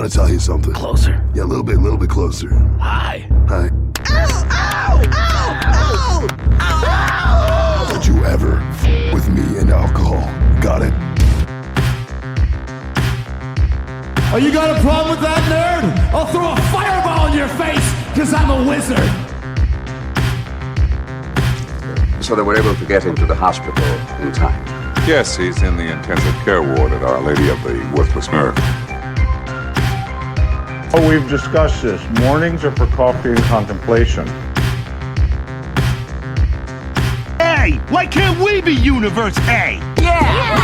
want to tell you something. Closer. Yeah, a little bit closer. Hi. Hi. Ow! Ow! Ow! Ow! Ow! Don't you ever with me and alcohol. Got it? Oh, you got a problem with that, nerd? I'll throw a fireball in your face, because I'm a wizard. So they were able to get him to the hospital in time. Yes, he's in the intensive care ward at Our Lady of the Worthless Nerve. Oh, we've discussed this. Mornings are for coffee and contemplation. Hey, why can't we be Universe A? Yeah!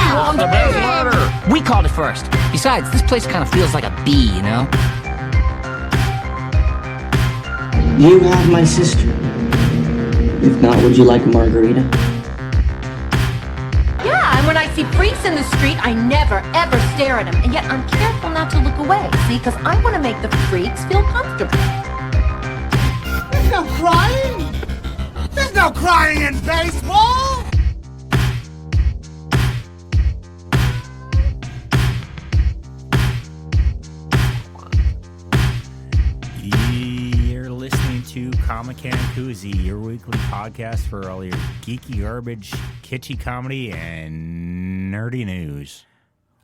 We called it first. Besides, this place kind of feels like a bee, you know? You have my sister. If not, would you like a margarita? Yeah, and when I see freaks in the street, I never, ever stare at them. And yet I'm careful not to look away, see? Because I want to make the freaks feel comfortable. There's no crying. There's no crying in baseball. You're listening to Comic Can Coozie, your weekly podcast for all your geeky garbage, kitschy comedy, and nerdy news.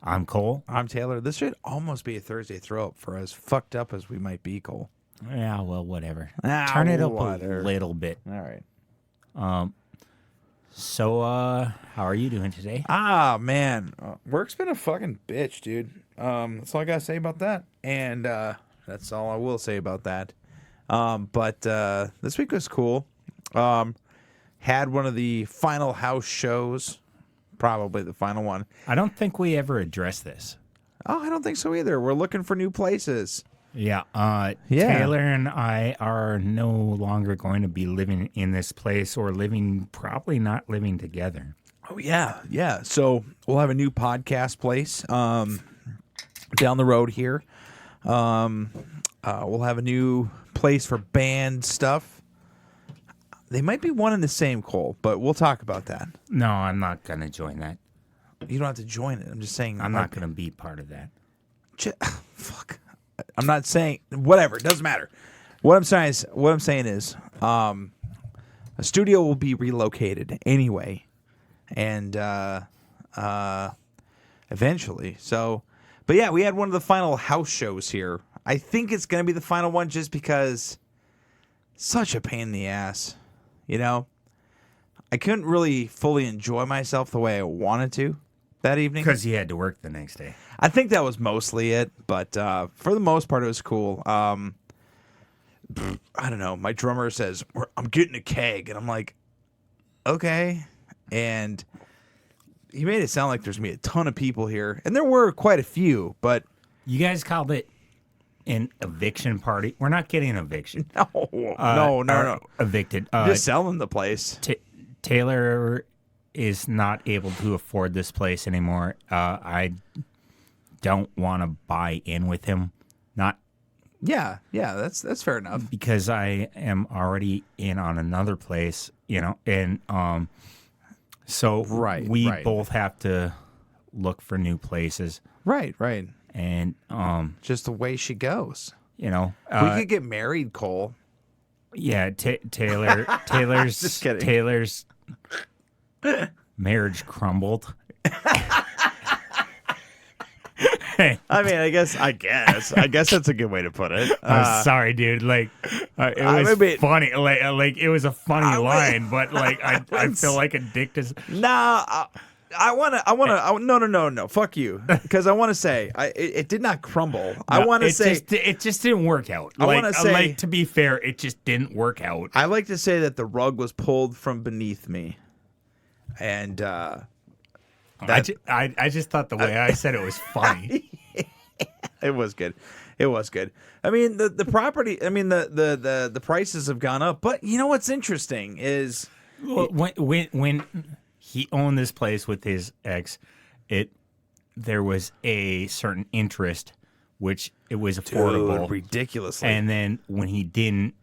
I'm Cole. I'm Taylor. This should almost be a Thursday throw-up for as fucked up as we might be, Cole. Yeah, well, whatever. Turn it up a little bit. All right. So, how are you doing today? Man. Work's been a fucking bitch, dude. That's all I gotta say about that. And that's all I will say about that. But this week was cool. Had one of the final house shows. Probably the final one. I don't think we ever addressed this. Oh, I don't think so either. We're looking for new places. Yeah, Taylor and I are no longer going to be living in this place or probably not living together. Oh, yeah. So we'll have a new podcast place down the road here. We'll have a new place for band stuff. They might be one and the same, Cole, but we'll talk about that. No, I'm not going to join that. You don't have to join it. I'm just saying. I'm not going to be part of that. Fuck. I'm not saying whatever. It doesn't matter. What I'm saying is, a studio will be relocated anyway, and eventually. So, but yeah, we had one of the final house shows here. I think it's gonna be the final one, just because such a pain in the ass. You know, I couldn't really fully enjoy myself the way I wanted to that evening because you had to work the next day. I think that was mostly it, but for the most part, it was cool. I don't know. My drummer says, I'm getting a keg, and I'm like, okay. And he made it sound like there's going to be a ton of people here, and there were quite a few, but... You guys called it an eviction party. We're not getting an eviction. No. Evicted. Just selling the place. Taylor is not able to afford this place anymore. I don't want to buy in with him. Yeah, that's fair enough. Because I am already in on another place, and so we both have to look for new places. Right. And just the way she goes. We could get married, Cole. Yeah, Taylor's just kidding. Taylor's marriage crumbled. I mean, I guess that's a good way to put it. I'm sorry, dude. It was funny. Like it was a funny line, but I feel like a dick to. Nah, no. Fuck you, because I want to say it did not crumble. I want to say it just didn't work out. I want to say, to be fair, it just didn't work out. I like to say that the rug was pulled from beneath me, and. I just thought the way I said it was funny. It was good. I mean, the property. I mean, the prices have gone up. But you know what's interesting is when he owned this place with his ex, there was a certain interest, which it was affordable, ridiculously. And then when he didn't,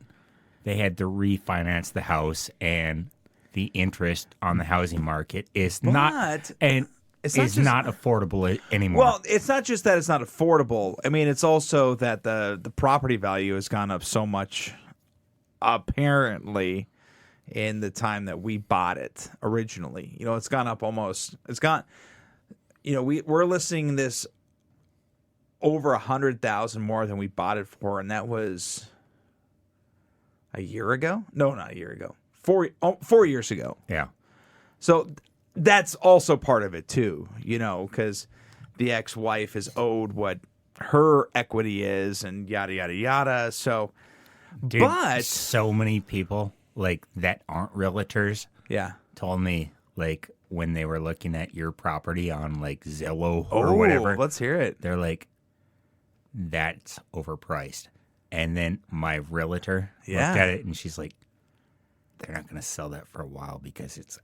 they had to refinance the house and. The interest on the housing market is not, and is not affordable anymore. Well, it's not just that it's not affordable. I mean, it's also that the property value has gone up so much, apparently, in the time that we bought it originally. You know, it's gone up almost. It's gone. You know, we're listing this over 100,000 more than we bought it for, and that was a year ago. No, not a year ago. 4 years ago. Yeah. So that's also part of it too, you know, because the ex-wife is owed what her equity is, and yada yada yada. So, Dude, but so many people like that aren't realtors. Yeah, told me like when they were looking at your property on like Zillow or whatever. Let's hear it. They're like, that's overpriced. And then my realtor looked at it and she's like, they're not going to sell that for a while because it's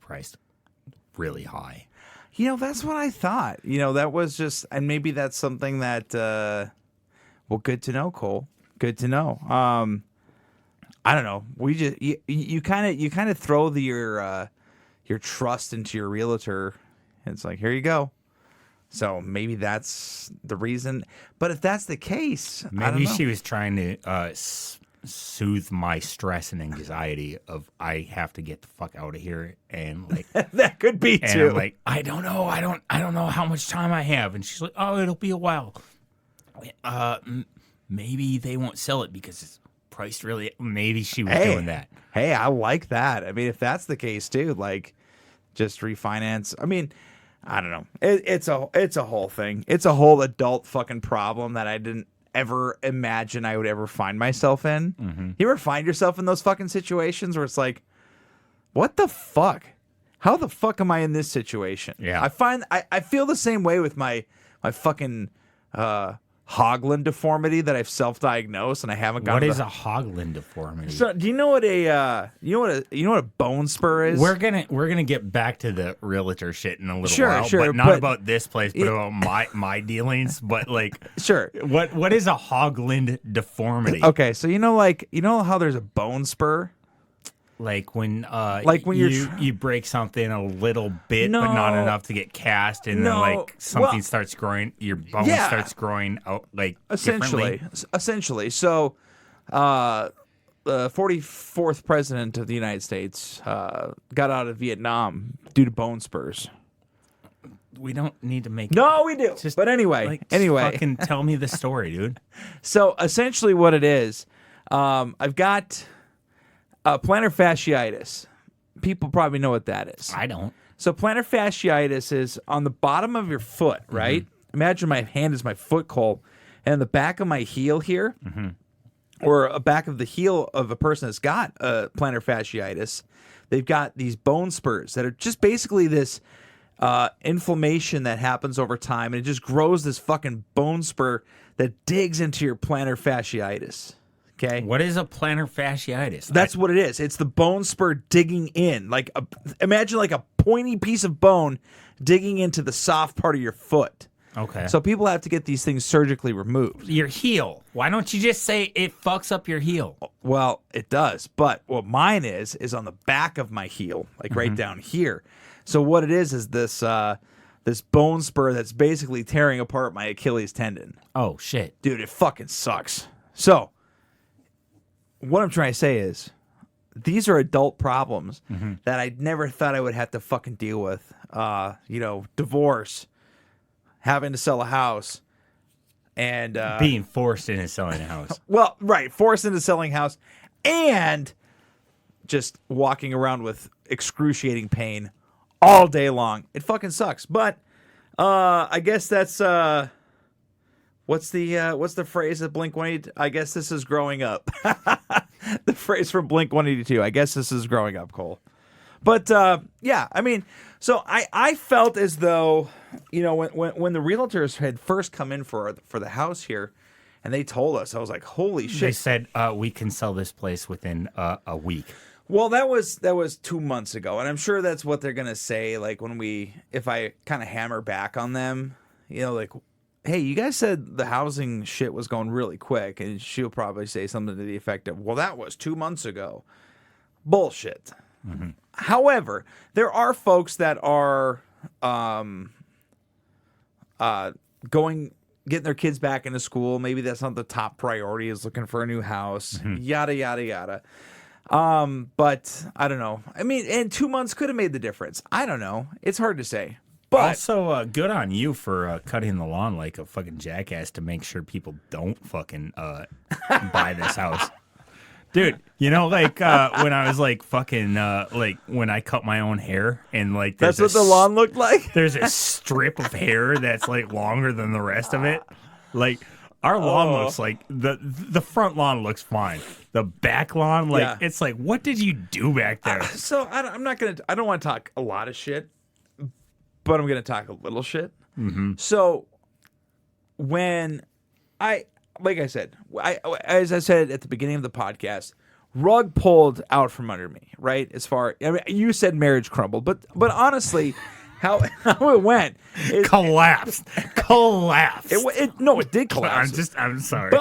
priced really high. You know, that's what I thought. You know, that was just, and maybe that's something that, well, good to know, Cole. Good to know. I don't know. We just you kind of throw your trust into your realtor. And it's like, here you go. So maybe that's the reason. But if that's the case, I don't maybe know. she was trying to soothe my stress and anxiety of I have to get the fuck out of here, and like that could be and too. I'm like, I don't know how much time I have, and she's like, oh, it'll be a while. Maybe they won't sell it because it's priced really. Maybe she was doing that. Hey, I like that. I mean, if that's the case too, like just refinance. I mean, I don't know. It's a whole thing. It's a whole adult fucking problem that I didn't ever imagine I would ever find myself in. Mm-hmm. You ever find yourself in those fucking situations where it's like, what the fuck? How the fuck am I in this situation? Yeah. I feel the same way with my fucking Hoagland deformity that I've self-diagnosed and I haven't got. What is a Hoagland deformity? So, do you know what a bone spur is? We're gonna get back to the realtor shit in a little while, sure, but not about this place, but about my dealings. But like, sure, what is a Hoagland deformity? Okay, so you know how there's a bone spur. Like when you're you break something a little bit, but not enough to get cast, and then like something starts growing, your bone starts growing out like differently. Essentially. So, the 44th president of the United States got out of Vietnam due to bone spurs. We don't need to make. No, we do. Just, but anyway, fucking tell me the story, dude. So essentially, what it is, I've got. Plantar fasciitis. People probably know what that is. I don't. So plantar fasciitis is on the bottom of your foot, right? Mm-hmm. Imagine my hand is my foot, Cole, and the back of my heel here, or a back of the heel of a person that's got plantar fasciitis, they've got these bone spurs that are just basically this inflammation that happens over time, and it just grows this fucking bone spur that digs into your plantar fasciitis. Okay. What is a plantar fasciitis? That's what it is. It's the bone spur digging in. Imagine like a pointy piece of bone digging into the soft part of your foot. Okay. So people have to get these things surgically removed. Your heel. Why don't you just say it fucks up your heel? Well, it does. But what mine is on the back of my heel, like right down here. So what it is this this bone spur that's basically tearing apart my Achilles tendon. Oh, shit. Dude, it fucking sucks. So what I'm trying to say is, these are adult problems that I never thought I would have to fucking deal with. Divorce, having to sell a house, and being forced into selling a house. Well, right, forced into selling a house, and just walking around with excruciating pain all day long. It fucking sucks. But I guess that's what's the phrase at Blink-182? I guess this is growing up. The phrase from Blink-182. I guess this is growing up, Cole. But yeah, I mean, so I felt as though, you know, when the realtors had first come in for the house here, and they told us, I was like, holy shit. They said we can sell this place within a week. Well, that was 2 months ago, and I'm sure that's what they're gonna say. Like if I kind of hammer back on them, you know, like, hey, you guys said the housing shit was going really quick, and she'll probably say something to the effect of, well, that was 2 months ago. Bullshit. However, there are folks that are getting their kids back into school. Maybe that's not the top priority, is looking for a new house, yada, yada, yada. But I don't know. I mean, and 2 months could have made the difference. I don't know. It's hard to say. But also, good on you for cutting the lawn like a fucking jackass to make sure people don't fucking buy this house. Dude, you know, like when I was like fucking like when I cut my own hair and like that's what the lawn looked like. There's a strip of hair that's like longer than the rest of it. Like our lawn looks like the front lawn looks fine. The back lawn, like it's like, what did you do back there? So I don't want to talk a lot of shit, but I'm gonna talk a little shit. So when like I said, as I said at the beginning of the podcast, rug pulled out from under me, right? As far, I mean, you said marriage crumbled, but honestly, how it went, collapsed. It did collapse. I'm sorry,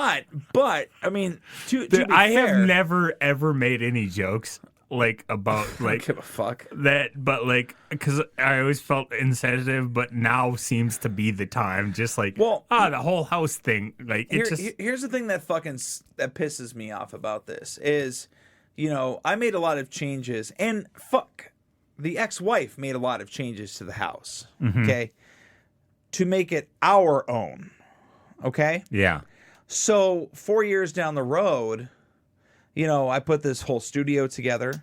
but I mean, to Dude, be I fair, have never ever made any jokes like about like I don't give a fuck that, but like because I always felt insensitive, but now seems to be the time. Just like the whole house thing, like here's the thing that pisses me off about this is, you know, I made a lot of changes, and the ex-wife made a lot of changes to the house, okay, to make it our own, okay, yeah. So 4 years down the road, you know, I put this whole studio together.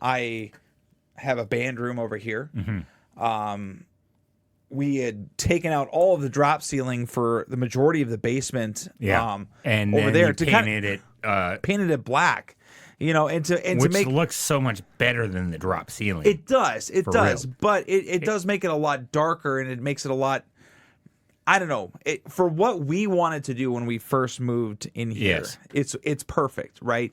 I have a band room over here. We had tataken out all of the drop ceiling for the majority of the basement. And over there to painted painted it black. You know, which to make looks so much better than the drop ceiling. It does, real. but it does make it a lot darker, and it makes it a lot. I don't know. For what we wanted to do when we first moved in here, it's perfect, right?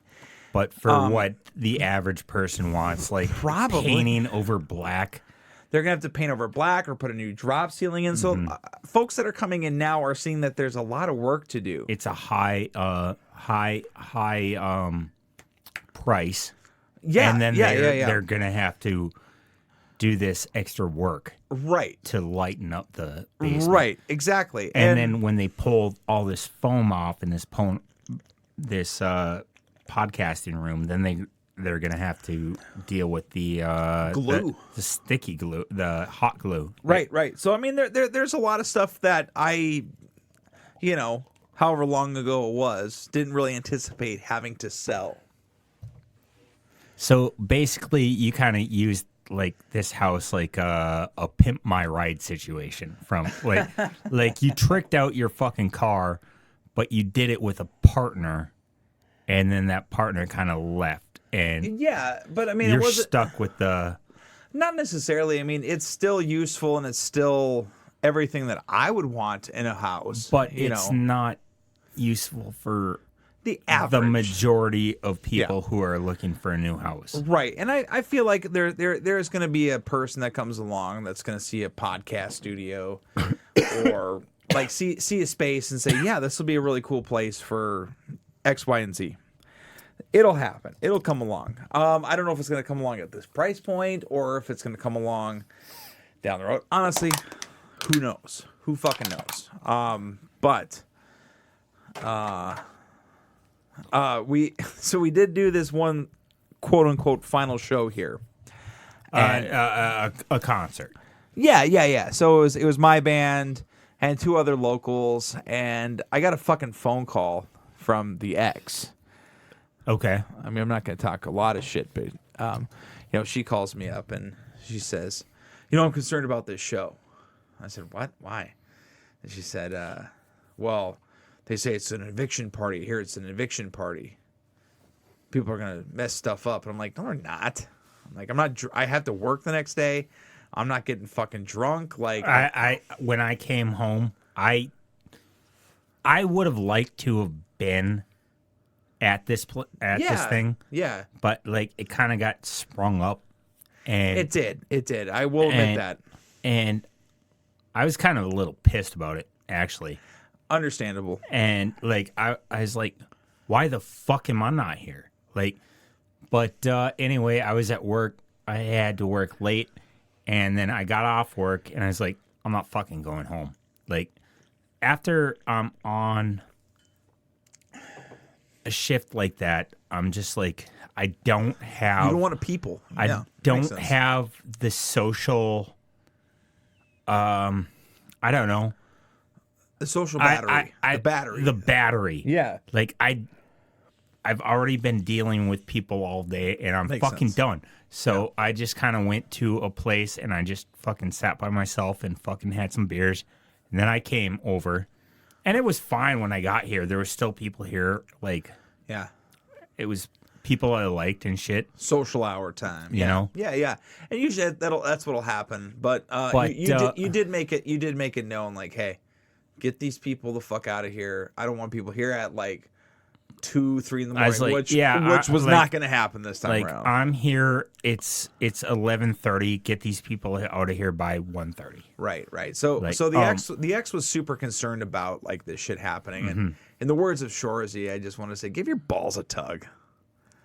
But for what the average person wants, like probably painting over black, they're gonna have to paint over black or put a new drop ceiling in. So folks that are coming in now are seeing that there's a lot of work to do. It's a high price, and then they're gonna have to do this extra work, right, to lighten up the basement. Right, exactly. And then when they pull all this foam off in this podcasting room, then they're gonna have to deal with the glue, the sticky glue, the hot glue. Right. So I mean, there's a lot of stuff that I, you know, however long ago it was, didn't really anticipate having to sell. So basically, you kind of used like this house like a pimp my ride situation from like you tricked out your fucking car, but you did it with a partner, and then that partner kind of left, and but I mean, you're stuck with the. Not necessarily. I mean, it's still useful, and it's still everything that I would want in a house, but it's not useful for the majority of people who are looking for a new house. Right. And I feel like there's going to be a person that comes along that's going to see a podcast studio or like see a space and say, yeah, this will be a really cool place for X, Y, and Z. It'll happen. It'll come along. I don't know if it's going to come along at this price point or if it's going to come along down the road. Honestly, who knows? Who fucking knows? We did do this one quote unquote final show here, and a concert. Yeah. So it was my band and two other locals, and I got a fucking phone call from the ex. Okay. I mean, I'm not going to talk a lot of shit, but you know, she calls me up and she says, "You know, I'm concerned about this show." I said, "What? Why?" And she said, "Well, they say it's an eviction party. Here it's an eviction party. People are going to mess stuff up." And I'm like, "No, they're not." I'm like, I have to work the next day. I'm not getting fucking drunk. Like I when I came home, I would have liked to have been at this this thing. Yeah. But like it kind of got sprung up, and it did. I will admit that. And I was kind of a little pissed about it, actually. Understandable. And like I was like, why the fuck am I not here? Like, But anyway, I was at work. I had to work late, and then I got off work, and I was like, I'm not fucking going home. Like, after I'm on a shift like that, I'm just like, I don't have... You don't want to people. I don't have the social... I don't know. The social battery. The battery. The battery. Yeah. Like, I've already been dealing with people all day, and I'm fucking done. So I just kind of went to a place, and I just fucking sat by myself and fucking had some beers. And then I came over, and it was fine when I got here. There were still people here. Like, yeah, it was people I liked and shit. Social hour time. You know? Yeah. And usually that's what'll happen. But, you did make it known, like, hey, get these people the fuck out of here. I don't want people here at like 2, 3 in the morning, like, which was not going to happen this time around. I'm here. It's 11:30. Get these people out of here by 1:30. Right. So the ex was super concerned about like this shit happening, and in the words of Shorzy, I just want to say, give your balls a tug.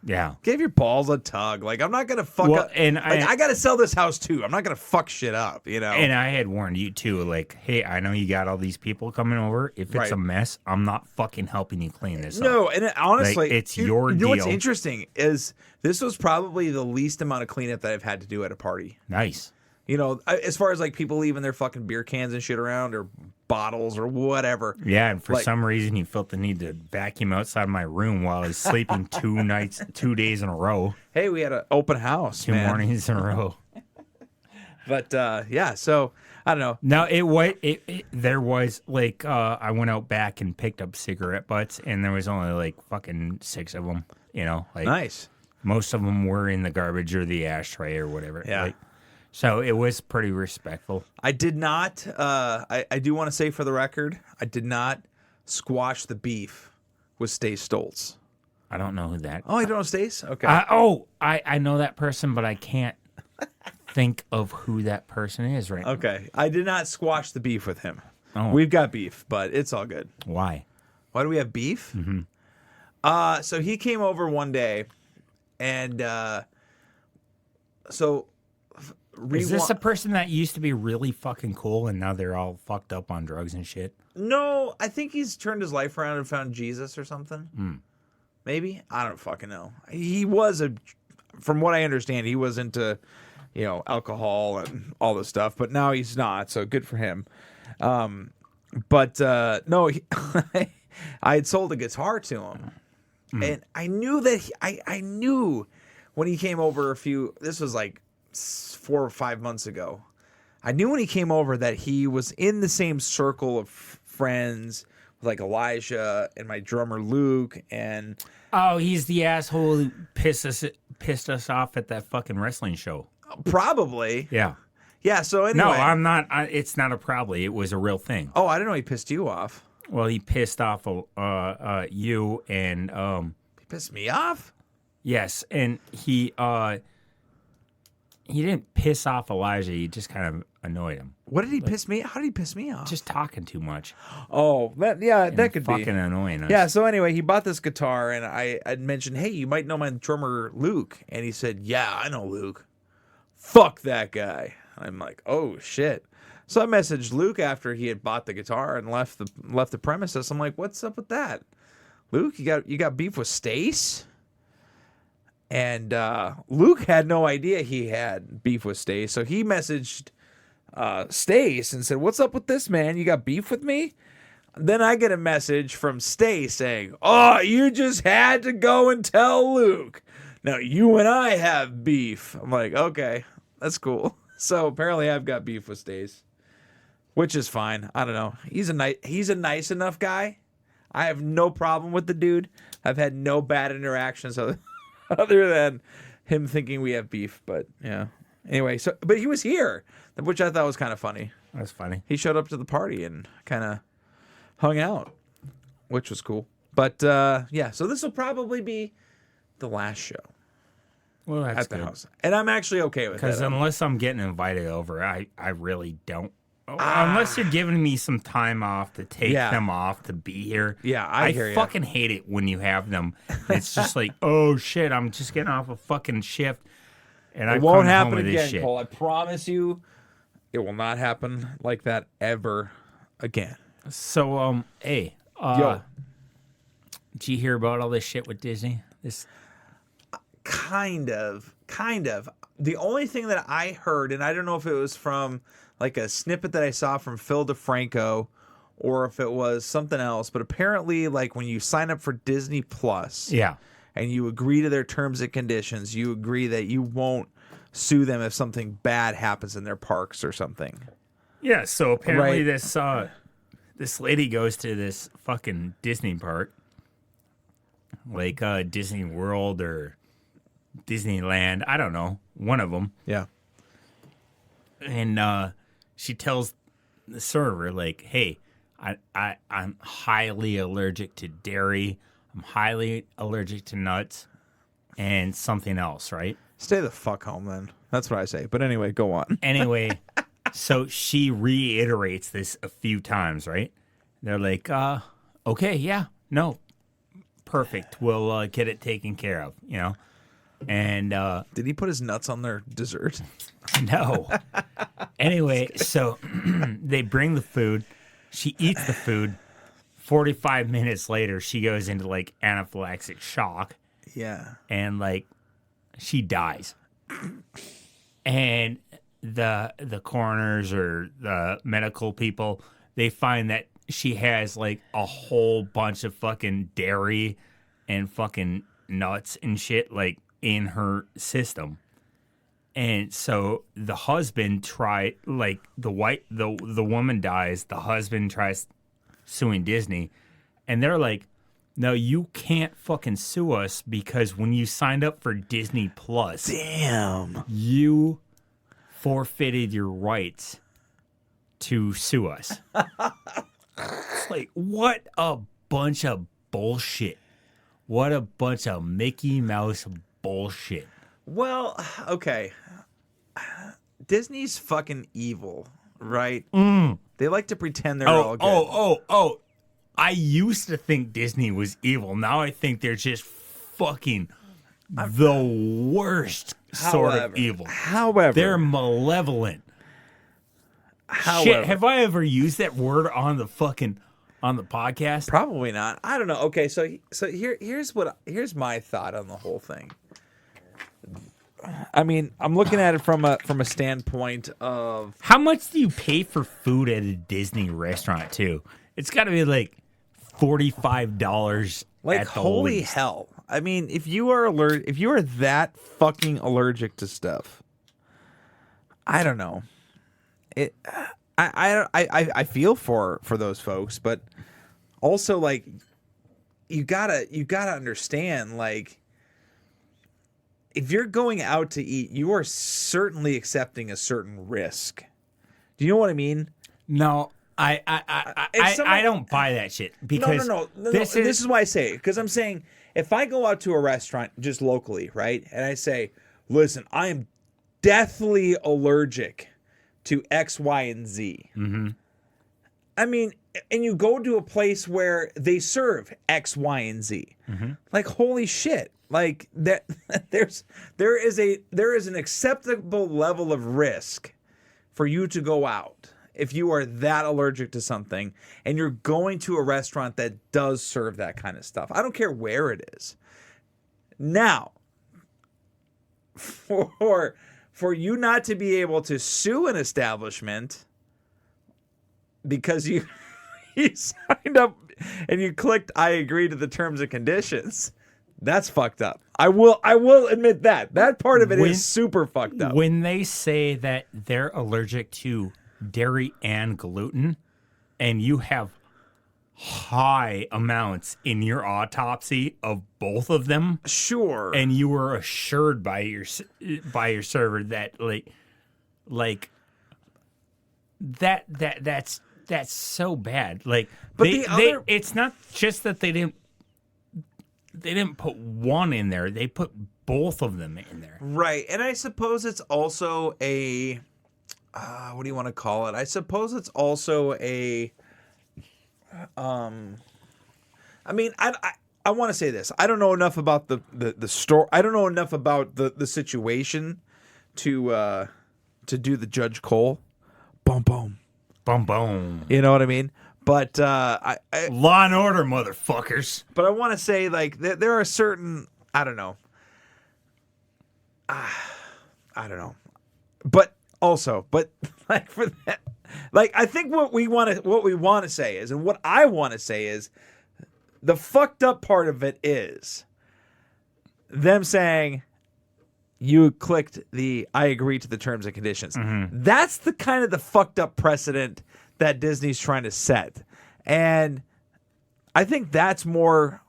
Yeah. Give your balls a tug. Like, I'm not going to fuck up. And I got to sell this house, too. I'm not going to fuck shit up, you know? And I had warned you, too. Like, hey, I know you got all these people coming over. If it's a mess, I'm not fucking helping you clean this up. No, and honestly, like, it's your deal. You know what's interesting is this was probably the least amount of cleanup that I've had to do at a party. Nice. You know, as far as like people leaving their fucking beer cans and shit around or bottles or whatever. Yeah, and for some reason you felt the need to vacuum outside my room while I was sleeping 2 days in a row. Hey, we had an open house, 2 mornings in a row. But yeah, so I don't know. No, there was like I went out back and picked up cigarette butts, and there was only like fucking 6 of them. You know, like nice. Most of them were in the garbage or the ashtray or whatever. Yeah. Like, so it was pretty respectful. I did not, I do want to say for the record, I did not squash the beef with Stace Stoltz. I don't know who that is. Oh, you don't know Stace? Okay. I know that person, but I can't think of who that person is right now. Okay. I did not squash the beef with him. Oh. We've got beef, but it's all good. Why? Why do we have beef? Mm-hmm. So he came over one day, and is this a person that used to be really fucking cool and now they're all fucked up on drugs and shit? No, I think he's turned his life around and found Jesus or something. Maybe? I don't fucking know. He was from what I understand, he was into, alcohol and all this stuff, but now he's not, so good for him. No, I had sold a guitar to him. And I knew that I knew when he came over this was like 4 or 5 months ago. I knew when he came over that he was in the same circle of friends with like Elijah and my drummer Luke and he's the asshole who pissed us off at that fucking wrestling show. Probably. Yeah. Yeah, so anyway. No, I'm not. It's not a probably. It was a real thing. Oh, I didn't know he pissed you off. Well, he pissed off you and He pissed me off? Yes, and he didn't piss off Elijah. He just kind of annoyed him. What did he piss me? How did he piss me off? Just talking too much. Oh, that could be fucking annoying us. Yeah. So anyway, he bought this guitar, and I'd mentioned, hey, you might know my drummer Luke, and he said, yeah, I know Luke. Fuck that guy. I'm like, oh shit. So I messaged Luke after he had bought the guitar and left the premises. I'm like, what's up with that, Luke? You got beef with Stace? And Luke had no idea he had beef with Stace, so he messaged Stace and said, what's up with this, man? You got beef with me? Then I get a message from Stace saying, oh, you just had to go and tell Luke. Now you and I have beef. I'm like, okay, that's cool. So apparently I've got beef with Stace, which is fine. I don't know. He's a nice enough guy. I have no problem with the dude. I've had no bad interactions other than him thinking we have beef, but yeah. Anyway, but he was here, which I thought was kind of funny. That's funny. He showed up to the party and kind of hung out, which was cool. But yeah, so this will probably be the last show. Well, that's at the good. house, and I'm actually okay with that. Because unless I'm getting invited over, I really don't. unless you're giving me some time off to take Yeah. them off to be here. Yeah, I hear ya. fucking hate it when you have them. It's just like, oh shit, I'm just getting off a fucking shift, and I It won't come happen home with this again, shit. Cole. I promise you, it will not happen like that ever again. So, hey, Yo. did you hear about all this shit with Disney? This Kind of. The only thing that I heard, and I don't know if it was from like a snippet that I saw from Phil DeFranco or if it was something else, but apparently, like when you sign up for Disney Plus, yeah. and you agree to their terms and conditions, you agree that you won't sue them if something bad happens in their parks or something. Yeah, so apparently Right. this lady goes to this fucking Disney park, like Disney World or Disneyland, I don't know, one of them. Yeah. And she tells the server, like, hey, I'm highly allergic to dairy, I'm highly allergic to nuts, and something else, right? Stay the fuck home then. That's what I say. But anyway, go on. Anyway, so she reiterates this a few times, right? They're like, okay, yeah, no, perfect. We'll get it taken care of, you know? And did he put his nuts on their dessert? No. Anyway, so they bring the food. She eats the food. 45 minutes later, she goes into like anaphylactic shock. Yeah. And like she dies. And the coroners or the medical people, they find that she has like a whole bunch of fucking dairy and fucking nuts and shit like in her system. And so the husband tried, like the woman dies, the husband tries suing Disney, and they're like, no, you can't fucking sue us because when you signed up for Disney Plus, damn, you forfeited your rights to sue us. It's like, what a bunch of bullshit. What a bunch of Mickey Mouse bullshit. Well, okay. Disney's fucking evil, right? They like to pretend they're all good. Oh. I used to think Disney was evil. Now I think they're just fucking the worst sort of evil. However, they're malevolent. Shit, have I ever used that word on the podcast? Probably not. I don't know. Okay, so here's my thought on the whole thing. I mean, I'm looking at it from a standpoint of how much do you pay for food at a Disney restaurant too? It's got to be like $45. like at the holy least. hell. I mean, if you are that fucking allergic to stuff, I don't know. I feel for those folks, but also like you gotta understand, like, if you're going out to eat, you are certainly accepting a certain risk. Do you know what I mean? No, I don't buy that shit because no. This is why I say it, because I'm saying if I go out to a restaurant just locally, right, and I say, listen, I am deathly allergic to X, Y, and Z. Mm-hmm. I mean, and you go to a place where they serve X, Y, and Z. Mm-hmm. Like, holy shit. Like that, there is an acceptable level of risk for you to go out if you are that allergic to something and you're going to a restaurant that does serve that kind of stuff. I don't care where it is. Now, for you not to be able to sue an establishment because you signed up and you clicked I agree to the terms and conditions, that's fucked up. I will admit that. That part of it is super fucked up. When they say that they're allergic to dairy and gluten, and you have high amounts in your autopsy of both of them, sure, and you were assured by your server that like that's so bad. Like, but it's not just that they didn't put one in there. They put both of them in there. Right. And I suppose it's also a what do you want to call it? I suppose it's also a I mean, I want to say this. I don't know enough about the story. I don't know enough about the situation to do the Judge Cole. Boom, boom. Boom, boom. You know what I mean? But I Law and Order, motherfuckers. But I want to say, like, there are certain, I don't know. I don't know. But also, like, for that, like, I think what we want to say is, and what I want to say is, the fucked up part of it is them saying, you clicked the I agree to the terms and conditions. Mm-hmm. That's the kind of the fucked up precedent that Disney's trying to set. And I think that's more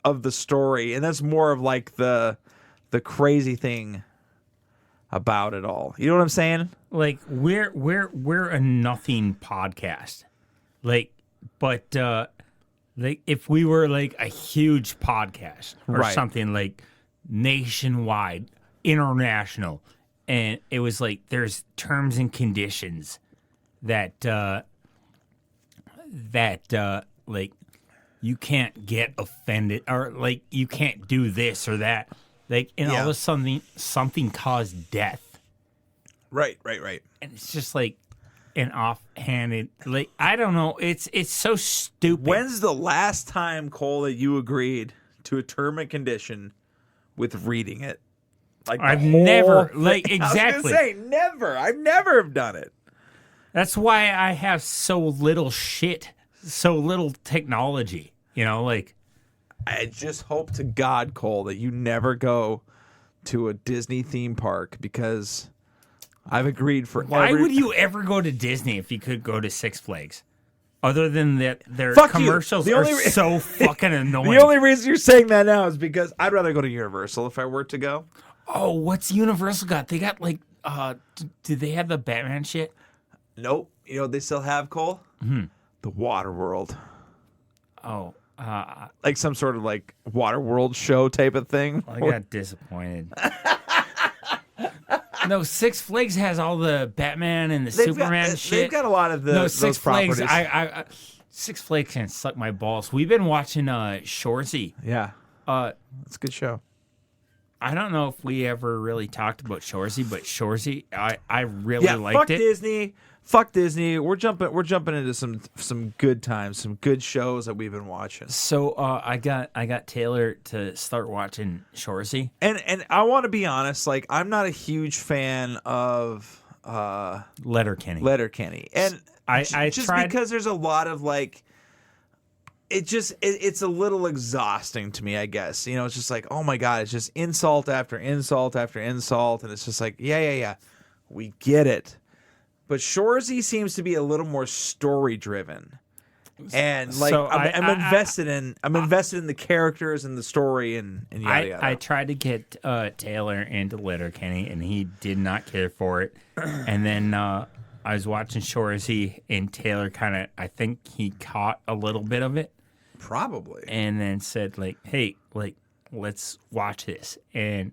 of the story, and that's more of like the crazy thing about it all. You know what I'm saying? Like we're a nothing podcast. Like, but like if we were like a huge podcast or Right. something like nationwide, international, and it was like there's terms and conditions that like you can't get offended or like you can't do this or that, like, and all of a sudden something caused death, Right. and it's just like an offhanded, like, I don't know, it's so stupid. When's the last time, Cole, that you agreed to a term and condition with reading it? Like, I've never, like, I was exactly. gonna say never. I've never have done it. That's why I have so little shit, so little technology, you know, like. I just hope to God, Cole, that you never go to a Disney theme park, because I've agreed for Why would you ever go to Disney if you could go to Six Flags? Other than that, their Fuck you. commercials The are only so fucking annoying. The only reason you're saying that now is because I'd rather go to Universal if I were to go. Oh, what's Universal got? They got like, do they have the Batman shit? Nope. You know what they still have, Cole? Mm-hmm. The Water World. Oh, Like some sort of like Water World show type of thing. I got disappointed. No, Six Flags has all the Batman and the Superman shit. They've got a lot of No, those Six Flags. properties. Six Flags can suck my balls. We've been watching Shoresy. Yeah. It's a good show. I don't know if we ever really talked about Shoresy, but Shoresy, I really liked fuck it. Disney. Fuck Disney. We're jumping into some good times, some good shows that we've been watching. So I got Tayler to start watching Shoresy. And I want to be honest, like, I'm not a huge fan of Letterkenny. And I just tried, because there's a lot of like, it's a little exhausting to me, I guess. You know, it's just like, oh my God, it's just insult after insult after insult, and it's just like, yeah, we get it. But Shoresy seems to be a little more story driven, and like, So I'm invested in the characters and the story and yada yada. I tried to get Tayler into Letterkenny, and he did not care for it. And then I was watching Shoresy, and Tayler kind of, I think he caught a little bit of it. Probably. And then said, like, hey, like, let's watch this. And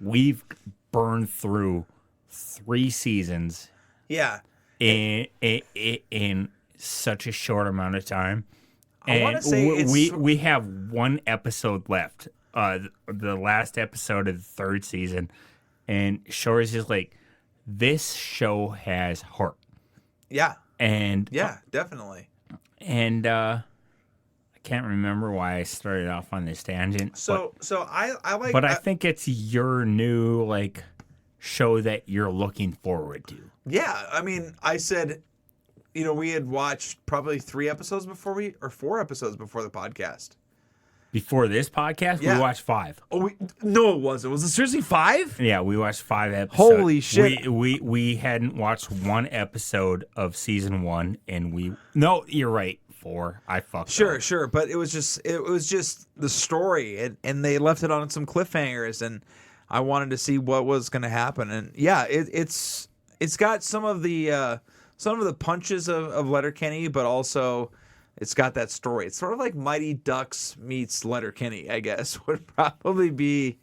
we've burned through 3 seasons. Yeah. In such a short amount of time. I want to say we have 1 episode left. The last episode of the 3rd season. And Shore is just like, this show has heart. Yeah. And yeah, definitely. And I can't remember why I started off on this tangent. So I like. But I think it's your new like show that you're looking forward to. Yeah, I mean, I said, you know, we had watched probably 4 episodes before the podcast. Before this podcast, Yeah. we watched 5. Oh, no, it wasn't. Was it seriously 5? Yeah, we watched 5 episodes. Holy shit! We hadn't watched 1 episode of season 1, and no, you're right. 4. I fucked up. Sure, but it was just the story, and they left it on some cliffhangers, and I wanted to see what was going to happen, and yeah, it's got some of the punches of Letterkenny, but also it's got that story. It's sort of like Mighty Ducks meets Letterkenny, I guess, would probably be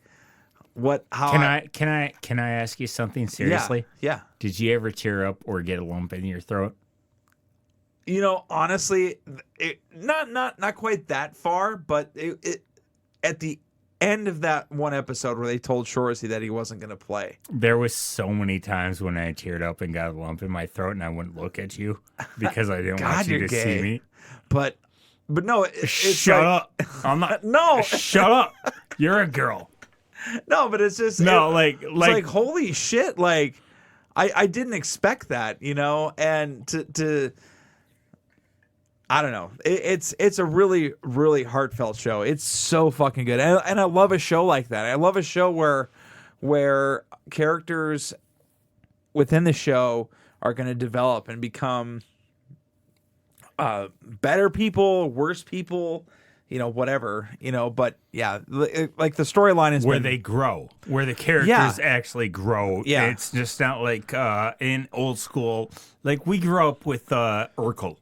what? How? Can I ask you something seriously? Yeah. Did you ever tear up or get a lump in your throat? You know, honestly, not quite that far, but it at the end of that one episode where they told Shoresy that he wasn't going to play. There was so many times when I teared up and got a lump in my throat, and I wouldn't look at you because I didn't want you to see me. But no, it's shut up. I'm not. No, shut up. You're a girl. No, but it's just like holy shit! Like I didn't expect that, you know, and to I don't know. It's a really, really heartfelt show. It's so fucking good, and I love a show like that. I love a show where characters within the show are going to develop and become better people, worse people, you know, whatever, you know. But yeah, like the storyline is where they grow, where the characters actually grow. Yeah, it's just not like in old school. Like we grew up with Urkel.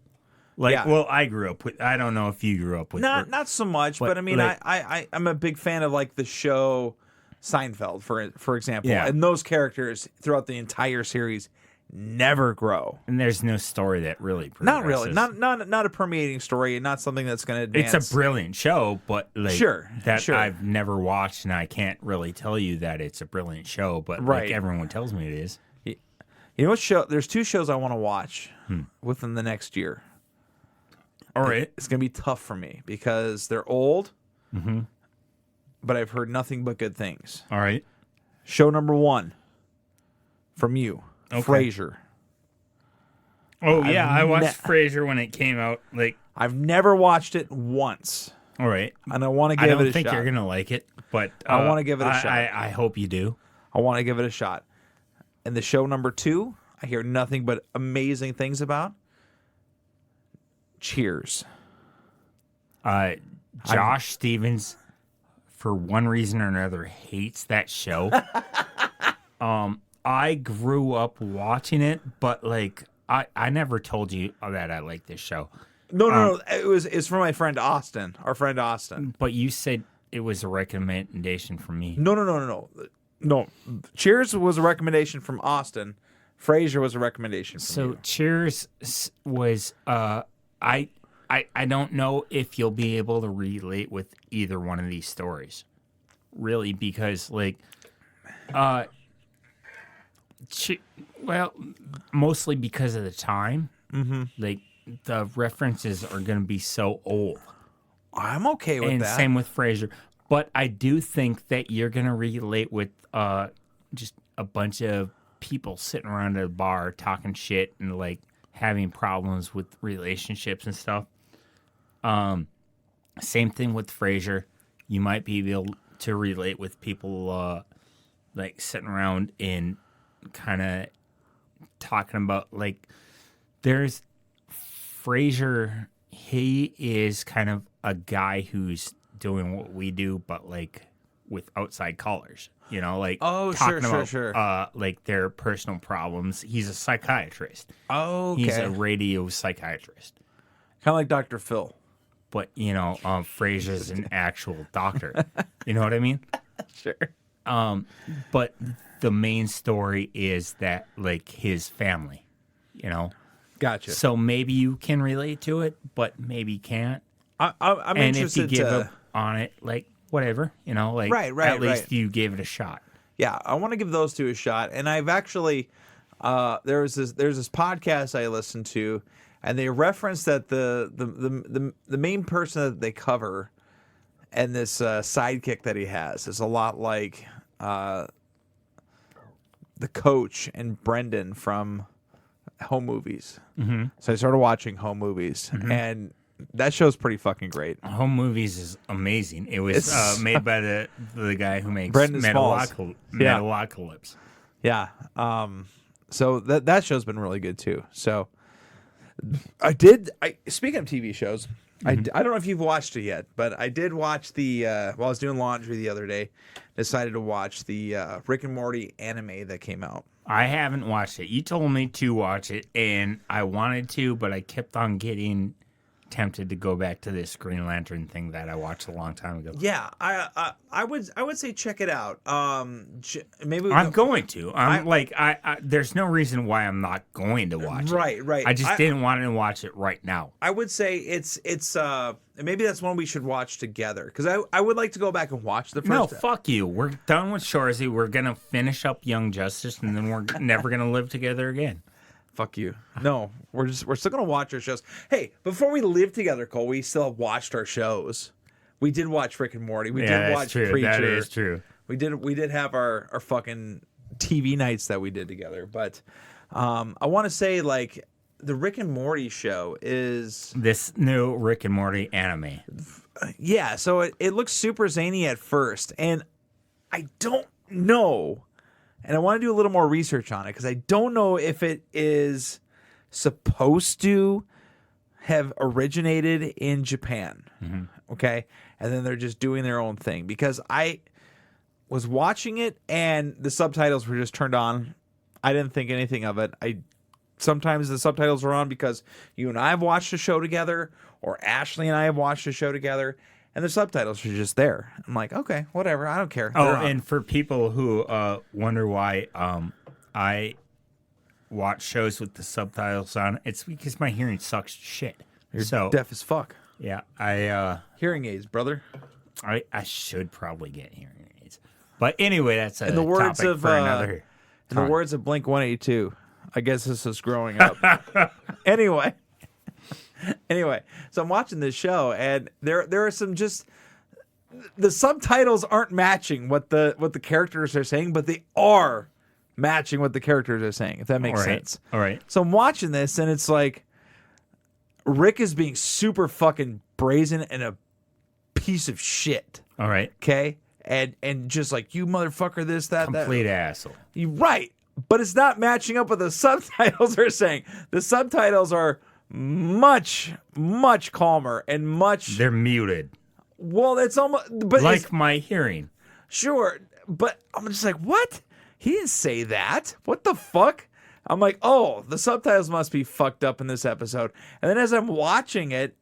Well, I grew up with. I don't know if you grew up with. Not so much, but I mean, like, I'm a big fan of like the show Seinfeld, for example, and those characters throughout the entire series never grow, and there's no story that really progresses. Not really, not a permeating story, and not something that's going to advance. It's a brilliant show, but like sure. I've never watched, and I can't really tell you that it's a brilliant show, but like everyone tells me it is. You know what show? There's two shows I want to watch within the next year. All right. It's going to be tough for me because they're old, but I've heard nothing but good things. All right. Show number 1 from you, Frasier. Oh, yeah. I watched Frasier when it came out. Like I've never watched it once. All right. And I want to give it a shot. I don't think you're going to like it, but I want to give it a shot. I hope you do. I want to give it a shot. And the show number 2, I hear nothing but amazing things about. Cheers. Josh Stevens, for one reason or another, hates that show. I grew up watching it, but like I never told you that I like this show. No. It's from my friend Austin, our friend Austin. But you said it was a recommendation from me. No. Cheers was a recommendation from Austin. Frasier was a recommendation from you. So Cheers was I don't know if you'll be able to relate with either one of these stories, really, because like, mostly because of the time. Mm-hmm. Like the references are going to be so old. I'm okay with and that. Same with Frasier, but I do think that you're going to relate with just a bunch of people sitting around at a bar talking shit and like having problems with relationships and stuff. Same thing with Frasier. You might be able to relate with people like sitting around and kind of talking about like there's Frasier. He is kind of a guy who's doing what we do, but like with outside callers. You know, like talking about like their personal problems. He's a psychiatrist. Oh, okay. He's a radio psychiatrist. Kind of like Dr. Phil. But, you know, Frasier's an actual doctor. You know what I mean? Sure. But the main story is that, like, his family, you know? Gotcha. So maybe you can relate to it, but maybe can't. I'm and interested if you give up on it, like, whatever, you know? Like, at least you gave it a shot. Yeah, I want to give those two a shot. And I've actually, there's this podcast I listened to, and they reference that the main person that they cover and this sidekick that he has is a lot like the coach and Brendan from Home Movies. Mm-hmm. So I started watching Home Movies, and that show's pretty fucking great. Home Movies is amazing. It was made by the guy who makes Brendan Metalocalypse. Yeah. So that show's been really good too. So speaking of TV shows, I don't know if you've watched it yet, but I did watch while I was doing laundry the other day, decided to watch the Rick and Morty anime that came out. I haven't watched it. You told me to watch it, and I wanted to, but I kept on getting tempted to go back to this Green Lantern thing that I watched a long time ago. Yeah, I would say check it out. Maybe I'm going to. There's no reason why I'm not going to watch it. Right. I just didn't want to watch it right now. I would say it's maybe that's one we should watch together because I would like to go back and watch the first. No, fuck you. We're done with Shorzy. We're gonna finish up Young Justice, and then we're never gonna live together again. Fuck you. No, we're still gonna watch our shows. Hey, before we live together, Cole, we still watched our shows. We did watch Rick and Morty. We did watch Preacher. That is true. We did have our fucking TV nights that we did together. But I want to say like the Rick and Morty show is this new Rick and Morty anime. Yeah, so it looks super zany at first, and I don't know. And I want to do a little more research on it because I don't know if it is supposed to have originated in Japan. Mm-hmm. Okay. And then they're just doing their own thing because I was watching it and the subtitles were just turned on. I didn't think anything of it. Sometimes the subtitles are on because you and I have watched a show together or Ashley and I have watched a show together. And the subtitles are just there. I'm like, okay, whatever. I don't care. Oh, and for people who wonder why I watch shows with the subtitles on, it's because my hearing sucks shit. You're deaf as fuck. Yeah, I hearing aids, brother. I should probably get hearing aids. But anyway, that's in the words topic of for another. In the words of Blink-182. I guess this is growing up. Anyway, so I'm watching this show, and there are some just the subtitles aren't matching what the characters are saying, but they are matching what the characters are saying. If that makes sense. All right. So I'm watching this, and it's like Rick is being super fucking brazen and a piece of shit. All right. Okay, and just like you motherfucker, this that complete asshole. You're right, but it's not matching up with the subtitles are saying. The subtitles are much calmer and much they're muted. Well, it's almost but like my hearing. Sure, but I'm just like, what? He didn't say that. What the fuck? I'm like, oh, the subtitles must be fucked up in this episode. And then as I'm watching it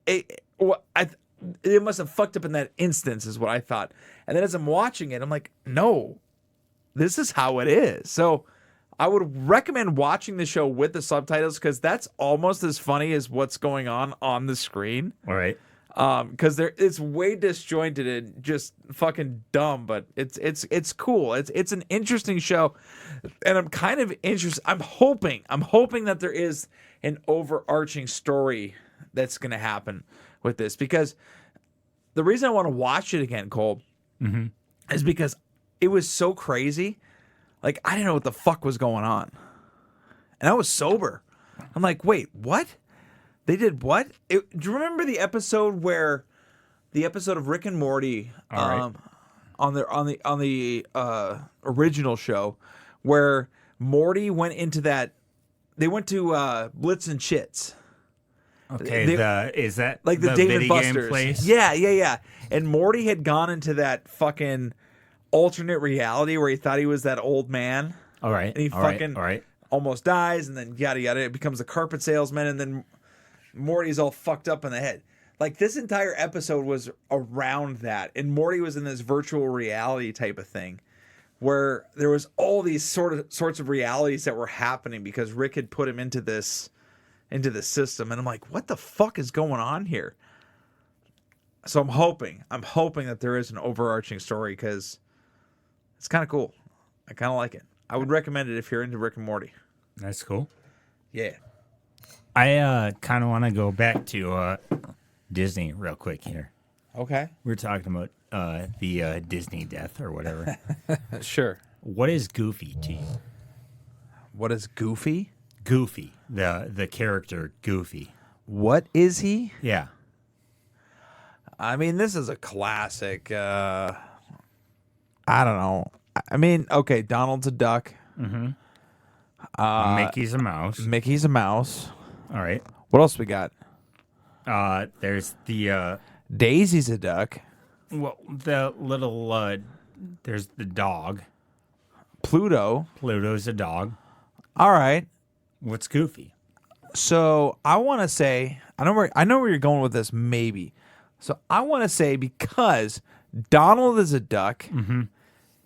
must have fucked up in that instance, is what I thought. And then as I'm watching it, I'm like, no, this is how it is. So I would recommend watching the show with the subtitles because that's almost as funny as what's going on the screen. All right. Because it's way disjointed and just fucking dumb, but it's cool. It's an interesting show, and I'm kind of interested. I'm hoping that there is an overarching story that's going to happen with this because the reason I want to watch it again, Cole, is because it was so crazy. Like, I didn't know what the fuck was going on. And I was sober. I'm like, wait, what? They did what? Do you remember the episode of Rick and Morty on the original show where Morty went into that they went to Blitz and Chits. Okay, is that like the Dave and Buster's place? Yeah. And Morty had gone into that fucking alternate reality where he thought he was that old man. All right. And he almost dies, and then yada yada. It becomes a carpet salesman, and then Morty's all fucked up in the head. Like, this entire episode was around that, and Morty was in this virtual reality type of thing, where there was all these sorts of realities that were happening because Rick had put him into this system, and I'm like, what the fuck is going on here? So I'm hoping that there is an overarching story because it's kind of cool. I kind of like it. I would recommend it if you're into Rick and Morty. That's cool. Yeah. I kind of want to go back to Disney real quick here. Okay. We're talking about the Disney death or whatever. Sure. What is Goofy to you? What is Goofy? Goofy, the character Goofy. What is he? Yeah. I mean, this is a classic. I don't know. I mean, okay, Donald's a duck. Mm-hmm. Mickey's a mouse. Mickey's a mouse. All right. What else we got? There's the Daisy's a duck. Well, the little there's the dog. Pluto's a dog. All right. What's Goofy? So I want to say, I know where you're going with this, maybe. So I want to say because Donald is a duck,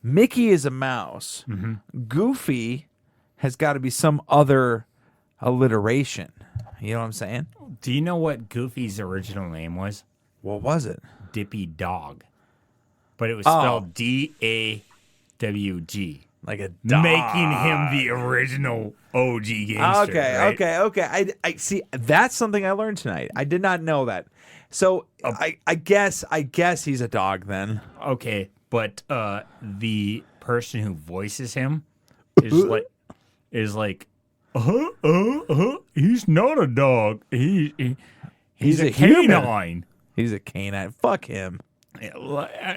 Mickey is a mouse, Goofy has got to be some other alliteration. You know what I'm saying? Do you know what Goofy's original name was? What was it? Dippy Dog. But it was spelled DAWG. Like a dog. Making him the original OG gangster. Okay, right? okay. I see. That's something I learned tonight. I did not know that. So I guess he's a dog then. Okay, but the person who voices him is like he's not a dog. He's a canine. He's a canine. Fuck him.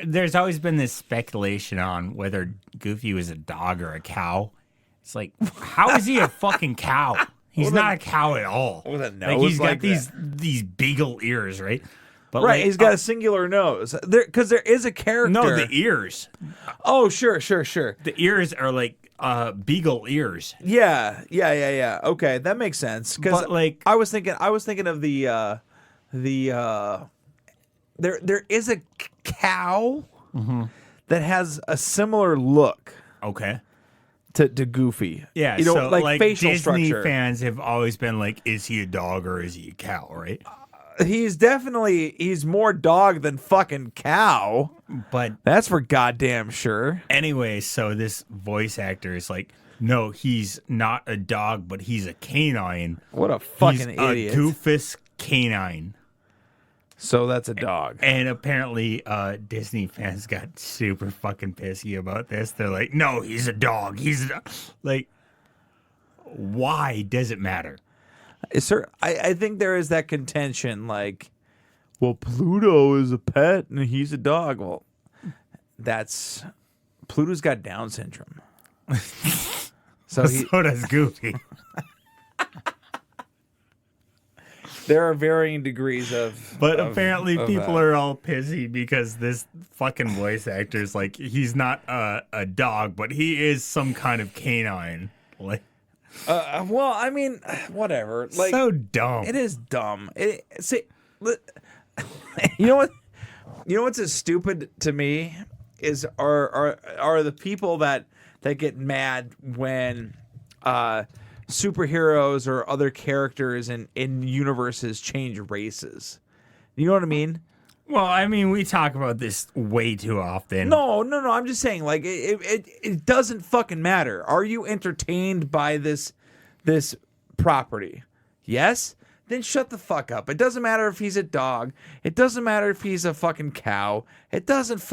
There's always been this speculation on whether Goofy was a dog or a cow. It's like, how is he a fucking cow? He's not a cow at all. With a Like nose he's got like these beagle ears, right? But right, like, he's got a singular nose. Because there is a character. no, the ears. Oh, sure. The ears are like beagle ears. Yeah. Okay, that makes sense. Because But, like- I was thinking of the there is a cow that has a similar look Okay. to Goofy. Yeah, you know, so like facial Disney structure. fans have always been like, is he a dog or is he a cow, right? He's more dog than fucking cow. But That's for goddamn sure. anyway, so this voice actor is like, no, he's not a dog, but he's a canine. What a fucking He's idiot. a goofus canine. So that's a dog. And apparently, Disney fans got super fucking pissy about this. They're like, no, he's a dog. Like, why does it matter? Sir, I think there is that contention, like, well, Pluto is a pet and he's a dog. Well, Pluto's got Down syndrome. So does Goofy. there are varying degrees of. But of- apparently of people that. are all pissy because this fucking voice actor is like, he's not a dog, but he is some kind of canine. Like, Well, I mean, whatever. Like, so dumb. it is dumb. You know what? You know what's as stupid to me is are the people that get mad when superheroes or other characters in universes change races. You know what I mean? Well, I mean, we talk about this way too often. No. I'm just saying, like, it doesn't fucking matter. Are you entertained by this property? Yes? Then shut the fuck up. It doesn't matter if he's a dog. It doesn't matter if he's a fucking cow. It doesn't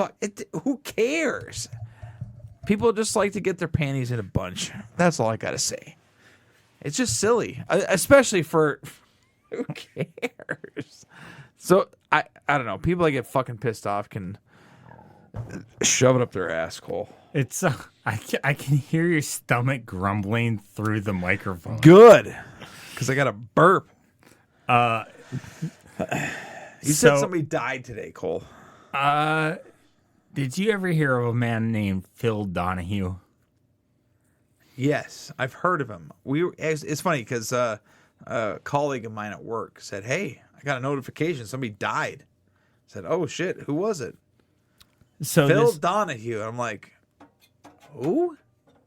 who cares? People just like to get their panties in a bunch. That's all I gotta say. It's just silly, especially for who cares. So I don't know. People that get fucking pissed off can shove it up their asshole. It's I can hear your stomach grumbling through the microphone. Good, because I got a burp. You said so- somebody died today, Cole. Did you ever hear of a man named Phil Donahue? Yes, I've heard of him. It's funny because a colleague of mine at work said, "Hey, I got a notification. Somebody died." I said, "Oh shit, who was it?" So Phil Donahue. I'm like, who?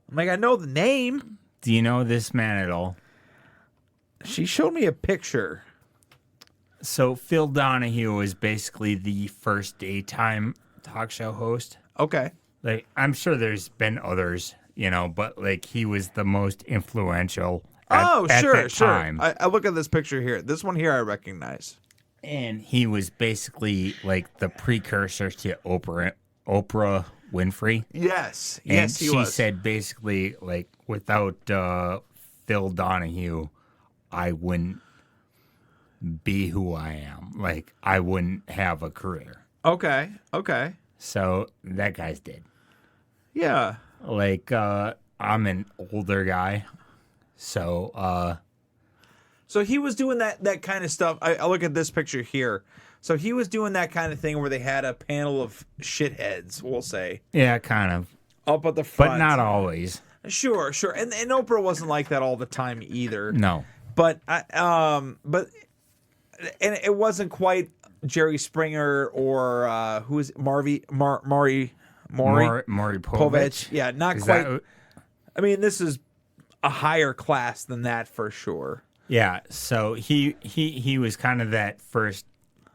I'm like, I know the name. do you know this man at all? She showed me a picture. So Phil Donahue was basically the first daytime talk show host. Okay. Like, I'm sure there's been others, but like he was the most influential at that time. I look at this picture here. This one here I recognize. And he was basically like the precursor to Oprah Winfrey. Yes. And Yes, he she was. said basically, like, without Phil Donahue, I wouldn't be who I am. Like, I wouldn't have a career. Okay. So that guy's dead. Yeah. Like, I'm an older guy. So he was doing that kind of stuff. I look at this picture here. So he was doing that kind of thing where they had a panel of shitheads, we'll say, yeah, kind of. up at the front. But not always. Sure. And Oprah wasn't like that all the time either. No. But and it wasn't quite Jerry Springer or who is it? Maury Povich. Yeah, not Is quite. that- I mean, this is a higher class than that for sure. Yeah, so he was kind of that first